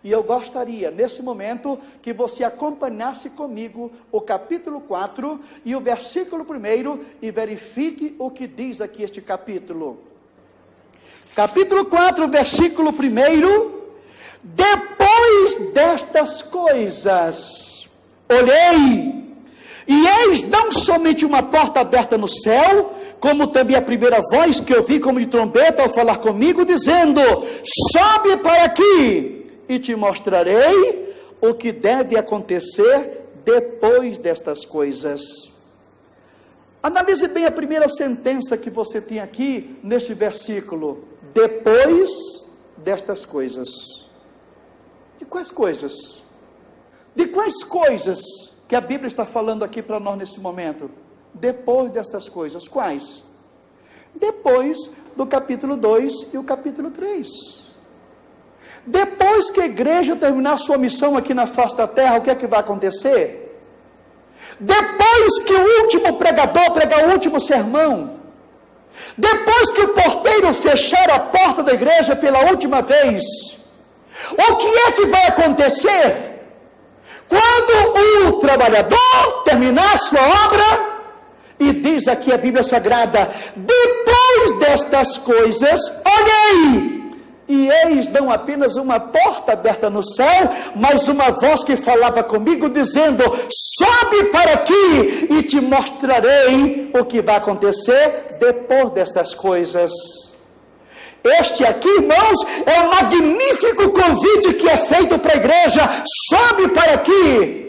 E eu gostaria, nesse momento, que você acompanhasse comigo o capítulo 4 e o versículo 1 e verifique o que diz aqui este capítulo. Capítulo 4, versículo 1. Depois destas coisas, olhei, e eis não somente uma porta aberta no céu, como também a primeira voz que eu vi como de trombeta ao falar comigo, dizendo: sobe para aqui, e te mostrarei o que deve acontecer depois destas coisas. Analise bem a primeira sentença que você tem aqui neste versículo: depois destas coisas. De quais coisas? De quais coisas que a Bíblia está falando aqui para nós nesse momento? Depois dessas coisas. Quais? Depois do capítulo 2 e o capítulo 3. Depois que a igreja terminar sua missão aqui na face da terra, o que é que vai acontecer? Depois que o último pregador pregar o último sermão, depois que o porteiro fechar a porta da igreja pela última vez, o que é que vai acontecer? Quando o trabalhador terminar sua obra, e diz aqui a Bíblia Sagrada: depois destas coisas, olhei, e eis não apenas uma porta aberta no céu, mas uma voz que falava comigo, dizendo: sobe para aqui, e te mostrarei o que vai acontecer depois destas coisas. Este aqui, irmãos, é um magnífico convite que é feito para a igreja: sobe para aqui.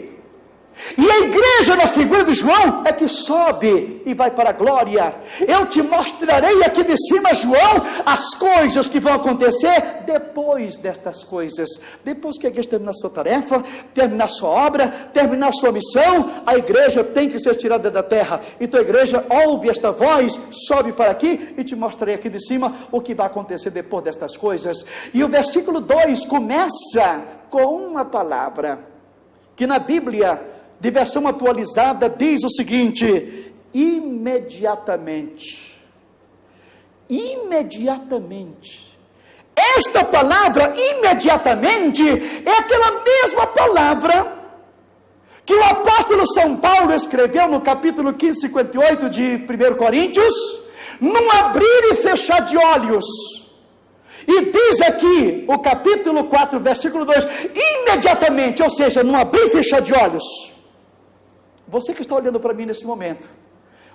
E a igreja, na figura de João, é que sobe e vai para a glória. Eu te mostrarei aqui de cima, João, as coisas que vão acontecer depois destas coisas. Depois que a igreja terminar sua tarefa, terminar sua obra, terminar sua missão, a igreja tem que ser tirada da terra. Então a igreja ouve esta voz: sobe para aqui, e te mostrarei aqui de cima o que vai acontecer depois destas coisas. E o versículo 2 começa com uma palavra que na Bíblia, de versão atualizada, diz o seguinte: imediatamente. Imediatamente. Esta palavra, imediatamente, é aquela mesma palavra que o apóstolo São Paulo escreveu no capítulo 15, 58 de 1 Coríntios, num abrir e fechar de olhos. E diz aqui, o capítulo 4, versículo 2, imediatamente, ou seja, num abrir e fechar de olhos. Você que está olhando para mim nesse momento,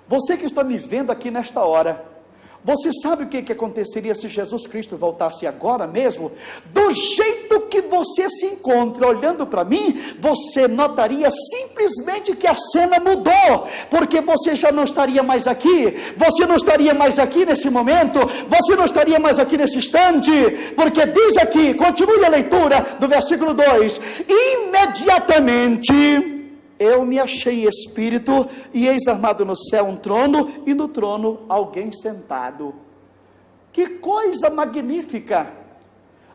você que está me vendo aqui nesta hora, você sabe o que aconteceria se Jesus Cristo voltasse agora mesmo? Do jeito que você se encontra olhando para mim, você notaria simplesmente que a cena mudou, porque você já não estaria mais aqui, você não estaria mais aqui nesse momento, você não estaria mais aqui nesse instante, porque diz aqui, continue a leitura do versículo 2, imediatamente eu me achei em espírito, e eis armado no céu um trono, e no trono alguém sentado. Que coisa magnífica!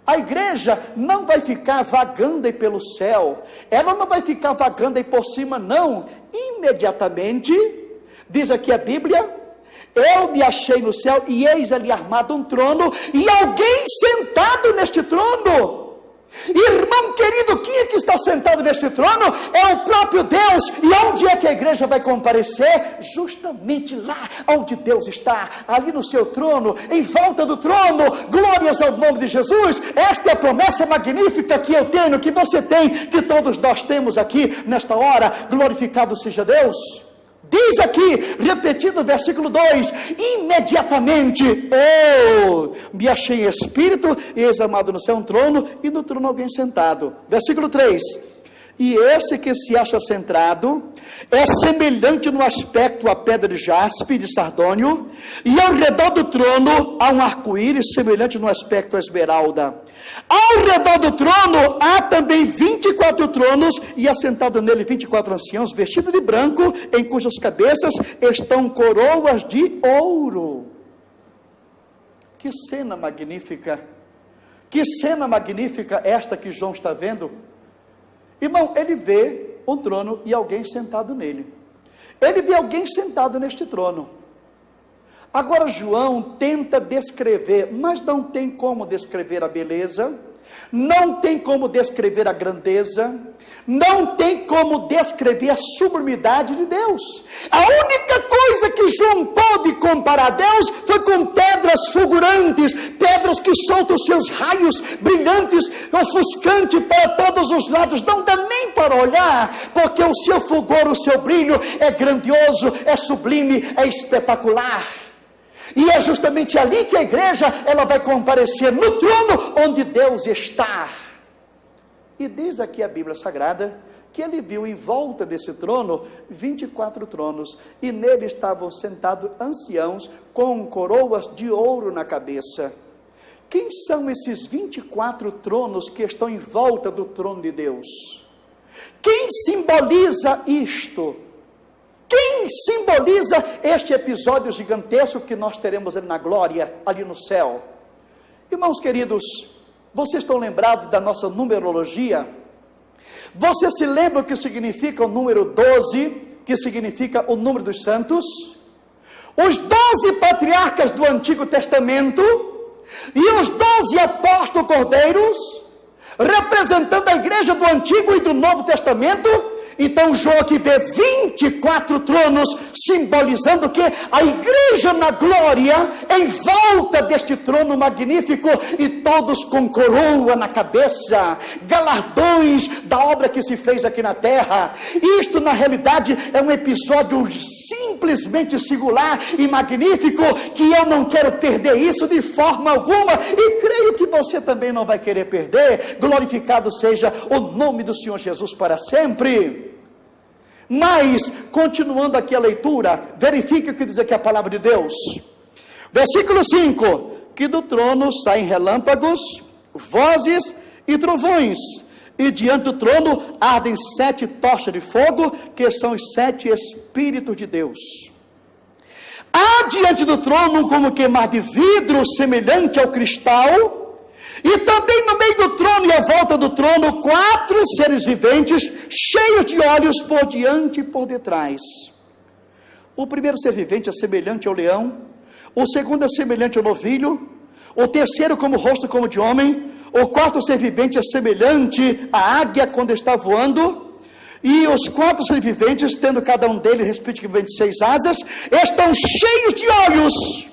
A igreja não vai ficar vagando aí pelo céu, ela não vai ficar vagando aí por cima, não. Imediatamente, diz aqui a Bíblia, eu me achei no céu, e eis ali armado um trono, e alguém sentado neste trono. Irmão querido, quem é que está sentado neste trono? É o próprio Deus. E onde é que a igreja vai comparecer? Justamente lá onde Deus está, ali no seu trono, em volta do trono. Glórias ao nome de Jesus. Esta é a promessa magnífica que eu tenho, que você tem, que todos nós temos aqui nesta hora. Glorificado seja Deus. Diz aqui, repetido o versículo 2, imediatamente eu me achei em espírito, e eis armado no céu um trono, e no trono alguém sentado. Versículo 3, e esse que se acha sentado, é semelhante no aspecto à pedra de jaspe, de sardônio, e ao redor do trono há um arco-íris, semelhante no aspecto à esmeralda. Ao redor do trono há também 24 tronos, e assentado nele 24 anciãos, vestidos de branco, em cujas cabeças estão coroas de ouro. Que cena magnífica! Que cena magnífica esta que João está vendo. Irmão, ele vê um trono e alguém sentado nele. Ele vê alguém sentado neste trono. Agora João tenta descrever, mas não tem como descrever a beleza, Não tem como descrever a grandeza, não tem como descrever a sublimidade de Deus. A única coisa que João pôde comparar a Deus foi com pedras fulgurantes, pedras que soltam seus raios brilhantes, ofuscantes para todos os lados. Não dá nem para olhar, porque o seu fulgor, o seu brilho é grandioso, é sublime, é espetacular. E é justamente ali que a igreja, ela vai comparecer no trono onde Deus está. E diz aqui a Bíblia Sagrada que ele viu em volta desse trono 24 tronos, e nele estavam sentados anciãos com coroas de ouro na cabeça. Quem são esses 24 tronos que estão em volta do trono de Deus? Quem simboliza isto? Quem simboliza este episódio gigantesco que nós teremos ali na glória, ali no céu? Irmãos queridos, vocês estão lembrados da nossa numerologia? Você se lembra o que significa o número 12, que significa o número dos santos? Os 12 patriarcas do Antigo Testamento e os 12 apóstolos cordeiros, representando a igreja do Antigo e do Novo Testamento. Então João aqui vê 24 tronos, simbolizando que a igreja na glória, em volta deste trono magnífico, e todos com coroa na cabeça, galardões da obra que se fez aqui na terra. Isto na realidade é um episódio simplesmente singular e magnífico, que eu não quero perder isso de forma alguma, e creio que você também não vai querer perder. Glorificado seja o nome do Senhor Jesus para sempre. Mas, continuando aqui a leitura, verifique o que diz aqui a palavra de Deus. Versículo 5, que do trono saem relâmpagos, vozes e trovões, e diante do trono ardem 7 tochas de fogo, que são os 7 Espíritos de Deus. Há diante do trono como queimar de vidro, semelhante ao cristal, e também no meio do trono e à volta do trono 4 seres viventes, cheios de olhos por diante e por detrás. O primeiro ser vivente é semelhante ao leão, o segundo é semelhante ao novilho, o terceiro como rosto como de homem, o quarto ser vivente é semelhante à águia quando está voando, e os 4 seres viventes, tendo cada um deles respectivamente 6 asas, estão cheios de olhos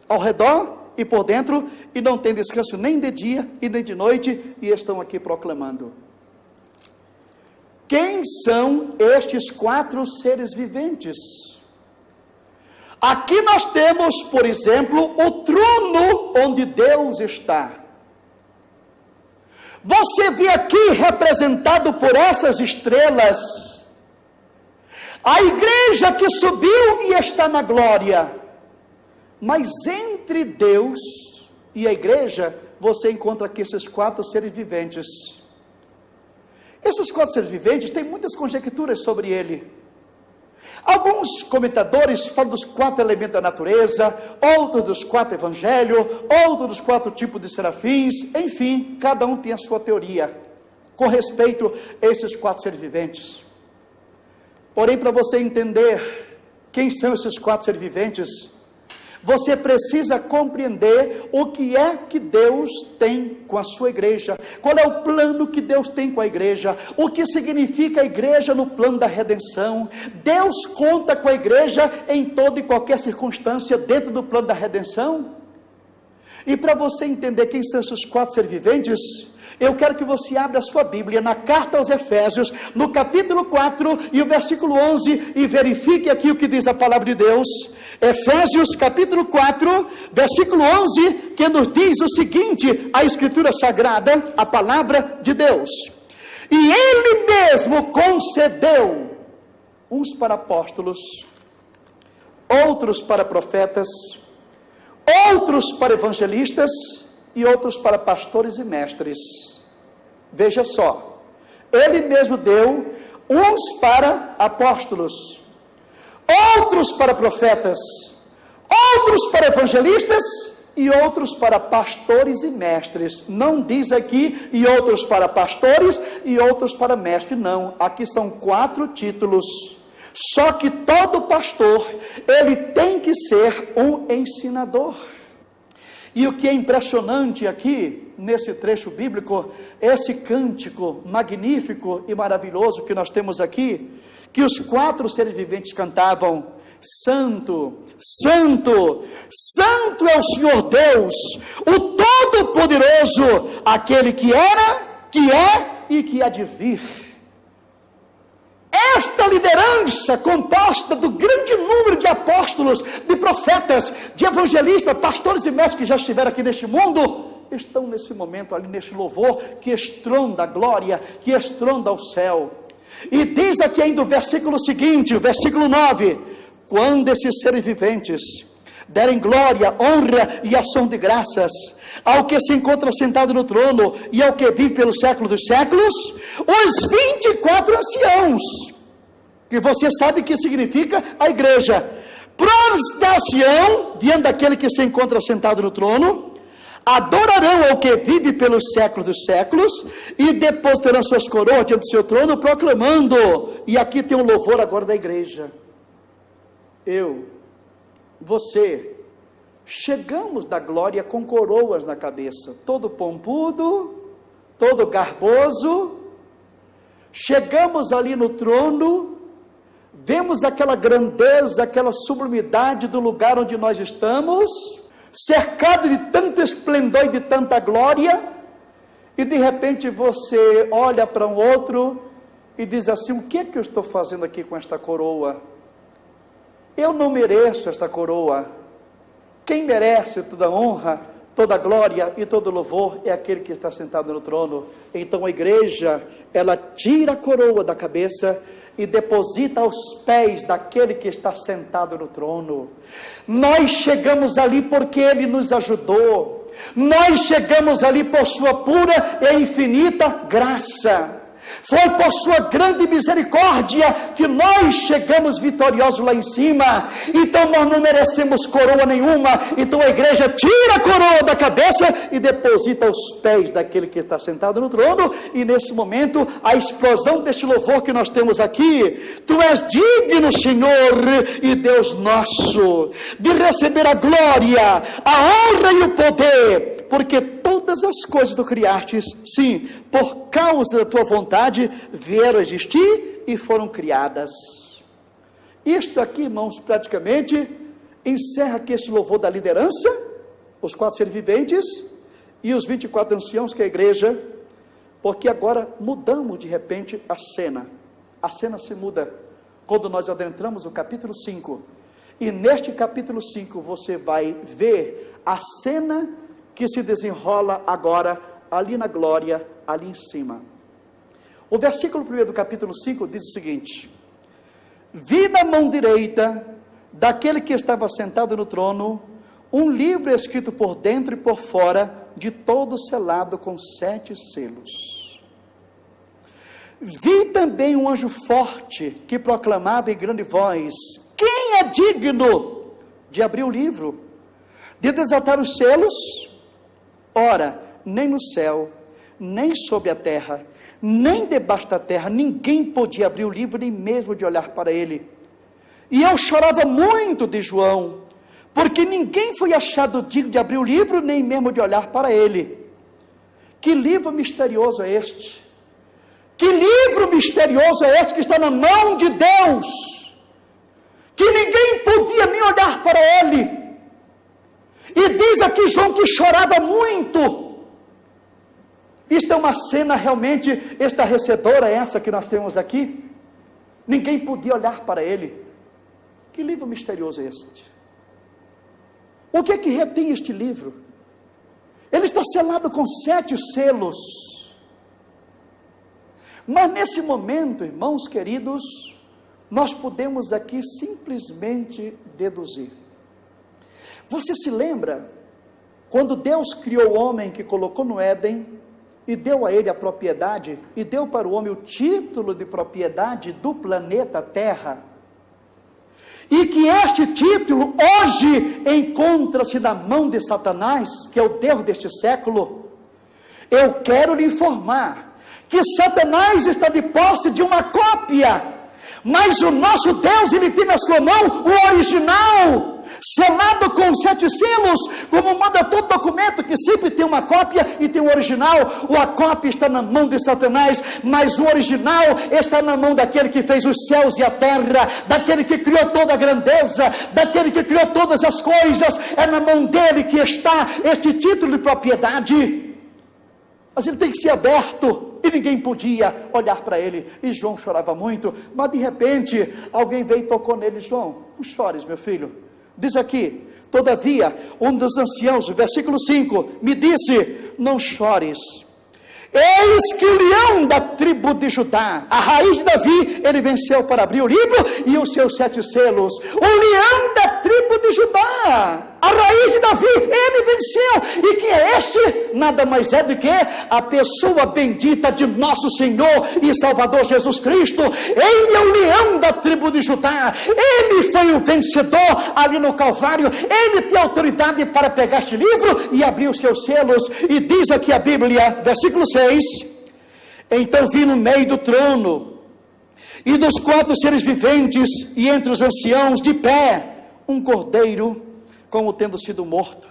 ao redor e por dentro, e não tem descanso nem de dia e nem de noite, e estão aqui proclamando. Quem são estes 4 seres viventes? Aqui nós temos, por exemplo, o trono onde Deus está. Você vê aqui representado por essas estrelas a igreja que subiu e está na glória. Mas entre Deus e a igreja, você encontra aqui esses 4 seres viventes. Esses 4 seres viventes têm muitas conjecturas sobre ele. Alguns comentadores falam dos 4 elementos da natureza, outros dos 4 evangelhos, outros dos 4 tipos de serafins, enfim, cada um tem a sua teoria com respeito a esses 4 seres viventes. Porém, para você entender quem são esses 4 seres viventes, você precisa compreender o que é que Deus tem com a sua igreja, qual é o plano que Deus tem com a igreja, o que significa a igreja no plano da redenção. Deus conta com a igreja em toda e qualquer circunstância dentro do plano da redenção. E para você entender quem são esses 4 seres viventes, eu quero que você abra a sua Bíblia na carta aos Efésios, no capítulo 4 e o versículo 11, e verifique aqui o que diz a palavra de Deus. Efésios capítulo 4, versículo 11, que nos diz o seguinte, a Escritura Sagrada, a palavra de Deus: e Ele mesmo concedeu uns para apóstolos, outros para profetas, outros para evangelistas e outros para pastores e mestres. Veja só, Ele mesmo deu uns para apóstolos, outros para profetas, outros para evangelistas e outros para pastores e mestres. Não diz aqui e outros para pastores e outros para mestres, não. Aqui são 4 títulos. Só que todo pastor, ele tem que ser um ensinador. E o que é impressionante aqui, nesse trecho bíblico, esse cântico magnífico e maravilhoso que nós temos aqui, que os 4 seres viventes cantavam: Santo, Santo, Santo é o Senhor Deus, o Todo-Poderoso, aquele que era, que é e que há de vir. Esta liderança composta do grande número de apóstolos, de profetas, de evangelistas, pastores e mestres que já estiveram aqui neste mundo, estão nesse momento ali, neste louvor que estronda a glória, que estronda ao céu. E diz aqui ainda o versículo seguinte, o versículo 9: quando esses seres viventes derem glória, honra e ação de graças ao que se encontra sentado no trono e ao que vive pelo século dos séculos, os 24 anciãos, que você sabe que significa a igreja, prostrar-se-ão diante daquele que se encontra sentado no trono, adorarão ao que vive pelos séculos dos séculos, e depositarão suas coroas diante do seu trono, proclamando. E aqui tem um louvor agora da igreja. Eu, você, chegamos da glória com coroas na cabeça, todo pompudo, todo garboso, chegamos ali no trono, vemos aquela grandeza, aquela sublimidade do lugar onde nós estamos, cercado de tanto esplendor e de tanta glória, e de repente você olha para um outro e diz assim: o que é que eu estou fazendo aqui com esta coroa? Eu não mereço esta coroa. Quem merece toda honra, toda glória e todo louvor é aquele que está sentado no trono. Então a igreja, ela tira a coroa da cabeça e deposita aos pés daquele que está sentado no trono. Nós chegamos ali porque Ele nos ajudou, nós chegamos ali por sua pura e infinita graça. Foi por sua grande misericórdia que nós chegamos vitoriosos lá em cima. Então nós não merecemos coroa nenhuma. Então a igreja tira a coroa da cabeça e deposita aos pés daquele que está sentado no trono. E nesse momento, a explosão deste louvor que nós temos aqui: tu és digno, Senhor e Deus nosso, de receber a glória, a honra e o poder, porque todas as coisas tu criastes, sim, por causa da tua vontade, vieram a existir e foram criadas. Isto aqui, irmãos, praticamente encerra aqui esse louvor da liderança, os 4 seres viventes e os 24 anciãos, que é a igreja, porque agora mudamos de repente a cena. A cena se muda quando nós adentramos o capítulo 5, e neste capítulo 5 você vai ver a cena que se desenrola agora ali na glória, ali em cima. O versículo 1 do capítulo 5 diz o seguinte: vi na mão direita daquele que estava sentado no trono um livro escrito por dentro e por fora, de todo selado com 7 selos. Vi também um anjo forte que proclamava em grande voz: quem é digno de abrir o livro, de desatar os selos? Ora, nem no céu, nem sobre a terra, nem debaixo da terra, ninguém podia abrir o livro, nem mesmo de olhar para ele. E eu chorava muito, de João, porque ninguém foi achado digno de abrir o livro, nem mesmo de olhar para ele. Que livro misterioso é este? Que livro misterioso é este que está na mão de Deus, que ninguém podia nem olhar para ele? E diz aqui João que chorava muito. Isto é uma cena realmente estarrecedora, essa que nós temos aqui. Ninguém podia olhar para ele. Que livro misterioso é este? O que é que retém este livro? Ele está selado com 7 selos. Mas nesse momento, irmãos queridos, nós podemos aqui simplesmente deduzir. Você se lembra quando Deus criou o homem, que colocou no Éden e deu a ele a propriedade, e deu para o homem o título de propriedade do planeta Terra, e que este título hoje encontra-se na mão de Satanás, que é o Deus deste século? Eu quero lhe informar que Satanás está de posse de uma cópia, mas o nosso Deus, ele tem na sua mão o original. selado com 7 selos, como manda todo documento, que sempre tem uma cópia e tem um original. A cópia está na mão de Satanás, mas o original está na mão daquele que fez os céus e a terra, daquele que criou toda a grandeza, daquele que criou todas as coisas. É na mão dele que está este título de propriedade. Mas ele tem que ser aberto, e ninguém podia olhar para ele, e João chorava muito. Mas de repente, alguém veio e tocou nele. João, não chores, meu filho. Diz aqui: todavia, um dos anciãos, versículo 5, me disse: não chores, eis que o leão da tribo de Judá, a raiz de Davi, ele venceu para abrir o livro e os seus 7 selos. O leão da tribo de Judá, a raiz de Davi, ele venceu. E quem é este? Nada mais é do que a pessoa bendita de nosso Senhor e Salvador Jesus Cristo. Ele é o leão da tribo de Judá. Ele foi o vencedor ali no Calvário. Ele tem autoridade para pegar este livro e abrir os seus selos. E diz aqui a Bíblia, versículo 6: então vi no meio do trono e dos 4 seres viventes, e entre os anciãos, de pé, um cordeiro, como tendo sido morto.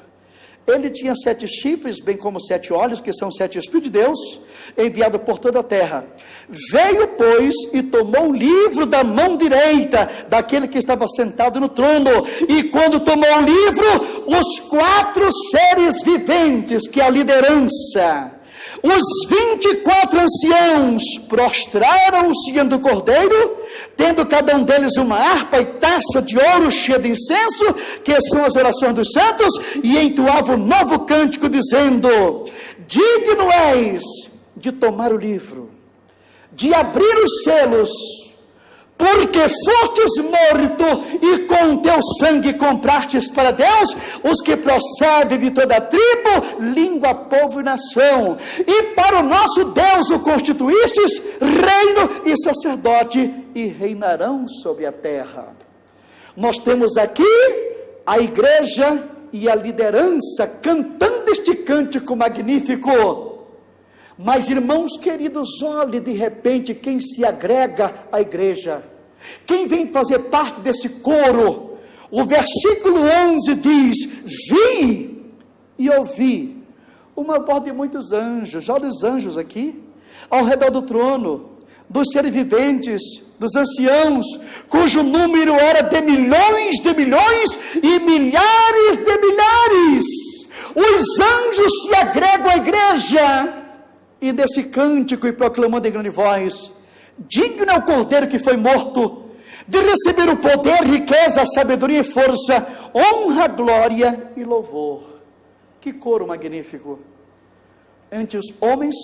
Ele tinha 7 chifres, bem como 7 olhos, que são 7 Espíritos de Deus, enviado por toda a terra. Veio, pois, e tomou o livro da mão direita daquele que estava sentado no trono. E quando tomou o livro, os 4 seres viventes, que é a liderança, os 24 anciãos, prostraram-se diante do cordeiro, tendo cada um deles uma harpa e taça de ouro cheia de incenso, que são as orações dos santos, e entoavam um novo cântico, dizendo: digno és de tomar o livro, de abrir os selos, porque fostes morto, e com teu sangue compraste para Deus os que procedem de toda tribo, língua, povo e nação, e para o nosso Deus o constituístes reino e sacerdote, e reinarão sobre a terra. Nós temos aqui a igreja e a liderança cantando este cântico magnífico. Mas, irmãos queridos, olhe de repente quem se agrega à igreja, quem vem fazer parte desse coro. O versículo 11 diz: vi e ouvi uma voz de muitos anjos. Olha os anjos aqui, ao redor do trono, dos seres viventes, dos anciãos, cujo número era de milhões e milhares de milhares. Os anjos se agregam à igreja, e desse cântico, e proclamando em grande voz: digno é o cordeiro que foi morto, de receber o poder, riqueza, sabedoria e força, honra, glória e louvor. Que coro magnífico! Entre os homens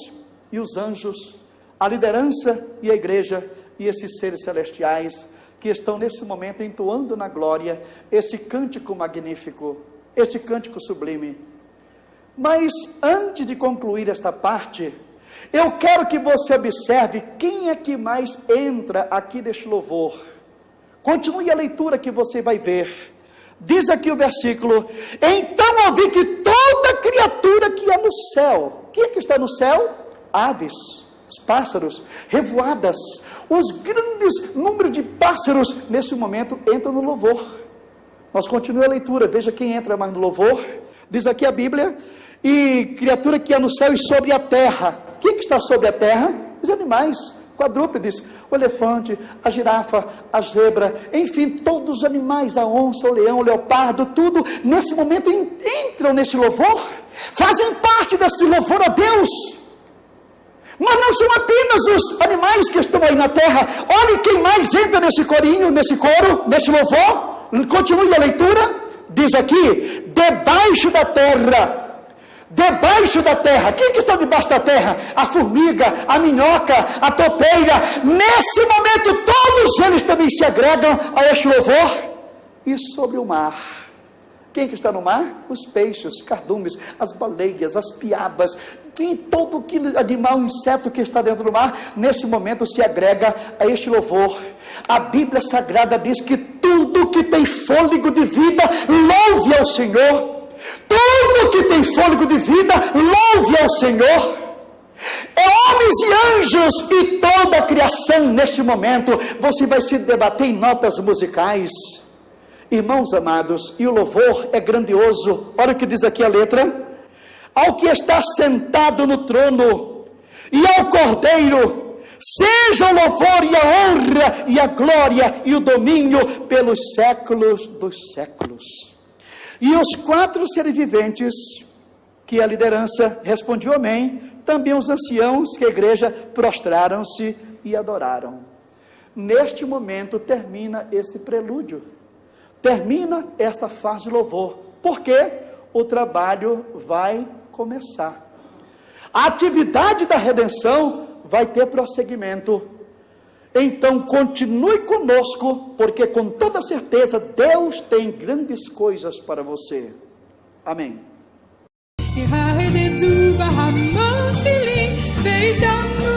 e os anjos, a liderança e a igreja, e esses seres celestiais, que estão nesse momento entoando na glória, este cântico magnífico, este cântico sublime. Mas antes de concluir esta parte, eu quero que você observe quem é que mais entra aqui neste louvor. Continue a leitura que você vai ver. Diz aqui o versículo: então ouvi que toda criatura que há no céu. Quem é que está no céu? Aves, os pássaros, revoadas, os grandes números de pássaros nesse momento entram no louvor. Mas continue a leitura, veja quem entra mais no louvor. Diz aqui a Bíblia: e criatura que há no céu e sobre a terra. Quem que está sobre a terra? Os animais, quadrúpedes, o elefante, a girafa, a zebra, enfim, todos os animais, a onça, o leão, o leopardo, tudo, nesse momento entram nesse louvor, fazem parte desse louvor a Deus. Mas não são apenas os animais que estão aí na terra. Olhe quem mais entra nesse corinho, nesse coro, nesse louvor. Continue a leitura. Diz aqui: debaixo da terra. Debaixo da terra. Quem que está debaixo da terra? A formiga, a minhoca, a topeira. Nesse momento todos eles também se agregam a este louvor. E sobre o mar, quem que está no mar? Os peixes, os cardumes, as baleias, as piabas, tem todo aquele animal, inseto que está dentro do mar, nesse momento se agrega a este louvor. A Bíblia Sagrada diz que tudo que tem fôlego de vida, louve ao Senhor. Tudo que tem fôlego de vida, louve ao Senhor. É homens e anjos e toda a criação neste momento. Você vai se debater em notas musicais. Irmãos amados, e o louvor é grandioso. Olha o que diz aqui a letra: ao que está sentado no trono e ao Cordeiro seja o louvor e a honra e a glória e o domínio pelos séculos dos séculos. E os 4 seres viventes, que a liderança respondiu amém, também os anciãos, que a igreja, prostraram-se e adoraram. Neste momento termina esse prelúdio, termina esta fase de louvor, porque o trabalho vai começar. A atividade da redenção vai ter prosseguimento. Então continue conosco, porque com toda certeza Deus tem grandes coisas para você. Amém. I har det du var ham, Mosili, ved